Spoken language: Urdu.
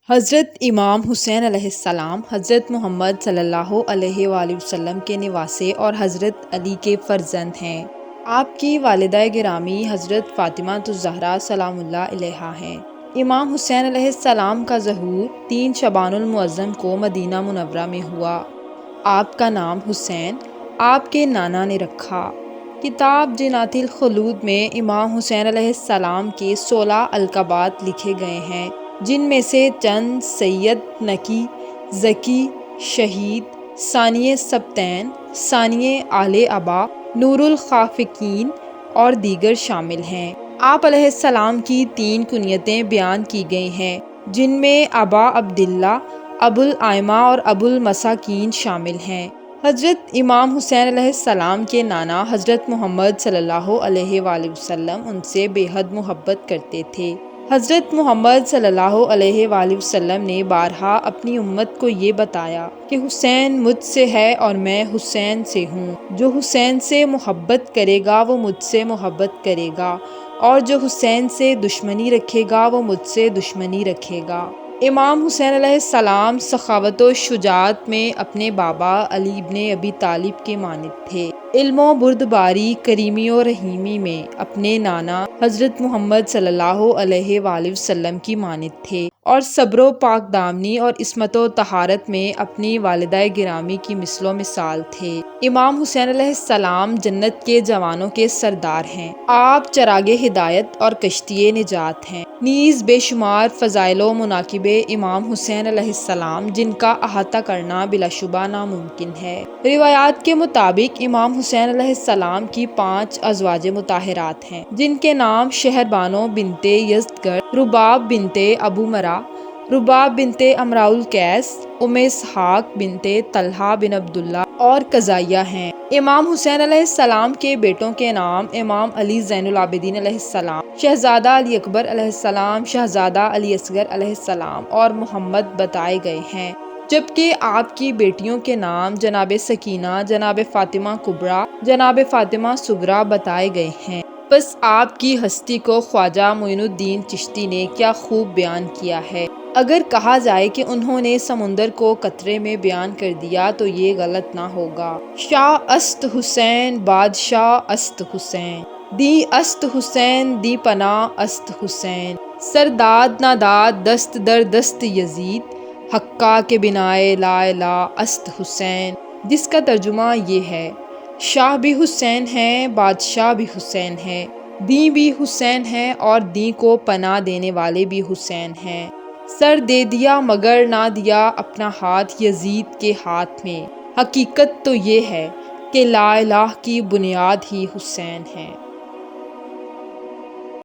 حضرت امام حسین علیہ السلام حضرت محمد صلی اللہ علیہ وآلہ وسلم کے نواسے اور حضرت علی کے فرزند ہیں۔ آپ کی والدہ گرامی حضرت فاطمہ الزہرا سلام اللہ علیہا ہیں۔ امام حسین علیہ السلام کا ظہور 3 شعبان المعظم کو مدینہ منورہ میں ہوا۔ آپ کا نام حسین آپ کے نانا نے رکھا۔ کتاب جنات الخلود میں امام حسین علیہ السلام کے 16 القابات لکھے گئے ہیں، جن میں سے چند سید، نقی، ذکی، شہید، ثانی سبتین، ثانی اہل ابا، نور الخافقین اور دیگر شامل ہیں۔ آپ علیہ السلام کی 3 کنیتیں بیان کی گئی ہیں، جن میں ابا عبداللہ، ابو الائمہ اور ابو المساکین شامل ہیں۔ حضرت امام حسین علیہ السلام کے نانا حضرت محمد صلی اللہ علیہ وآلہ وسلم ان سے بے حد محبت کرتے تھے۔ حضرت محمد صلی اللہ علیہ وآلہ وسلم نے بارہا اپنی امت کو یہ بتایا کہ حسین مجھ سے ہے اور میں حسین سے ہوں۔ جو حسین سے محبت کرے گا وہ مجھ سے محبت کرے گا، اور جو حسین سے دشمنی رکھے گا وہ مجھ سے دشمنی رکھے گا۔ امام حسین علیہ السلام سخاوت و شجاعت میں اپنے بابا علی ابن ابی طالب کے مانند تھے۔ علم و بردباری، کریمی و رحیمی میں اپنے نانا حضرت محمد صلی اللہ علیہ وآلہ وسلم کی مانند تھے، اور صبر و پاک دامنی اور عصمت و طہارت میں اپنی والدہ گرامی کی مثل و مثال تھے۔ امام حسین علیہ السلام جنت کے جوانوں کے سردار ہیں۔ آپ چراغ ہدایت اور کشتی نجات ہیں۔ نیز بے شمار فضائل و مناقب امام حسین علیہ السلام جن کا احاطہ کرنا بلا شبہ ناممکن ہے۔ روایات کے مطابق امام حسین علیہ السلام کی 5 ازواج مطہرات ہیں، جن کے نام شہربانو بنت یزدگرد، رباب بنت ابو مرہ، رباب بنت امراء القیس، اسحاق بنت طلحہ بن عبداللہ اور قضائیہ ہیں۔ امام حسین علیہ السلام کے بیٹوں کے نام امام علی زین العابدین علیہ السلام، شہزادہ علی اکبر علیہ السلام، شہزادہ علی اصغر علیہ السلام اور محمد بتائے گئے ہیں، جبکہ آپ کی بیٹیوں کے نام جناب سکینہ، جناب فاطمہ کبریٰ، جناب فاطمہ صغریٰ بتائے گئے ہیں۔ بس آپ کی ہستی کو خواجہ معین الدین چشتی نے کیا خوب بیان کیا ہے۔ اگر کہا جائے کہ انہوں نے سمندر کو قطرے میں بیان کر دیا تو یہ غلط نہ ہوگا۔ شاہ است حسین، بادشاہ است حسین، دی است حسین، دی پناہ است حسین، سرداد ناداد دست در دست یزید، حقہ کے بنائے لا الہ است حسین، جس کا ترجمہ یہ ہے: شاہ بھی حسین ہیں، بادشاہ بھی حسین ہیں، دین بھی حسین ہیں اور دین کو پناہ دینے والے بھی حسین ہیں۔ سر دے دیا مگر نہ دیا اپنا ہاتھ یزید کے ہاتھ میں۔ حقیقت تو یہ ہے کہ لا الہ کی بنیاد ہی حسین ہے۔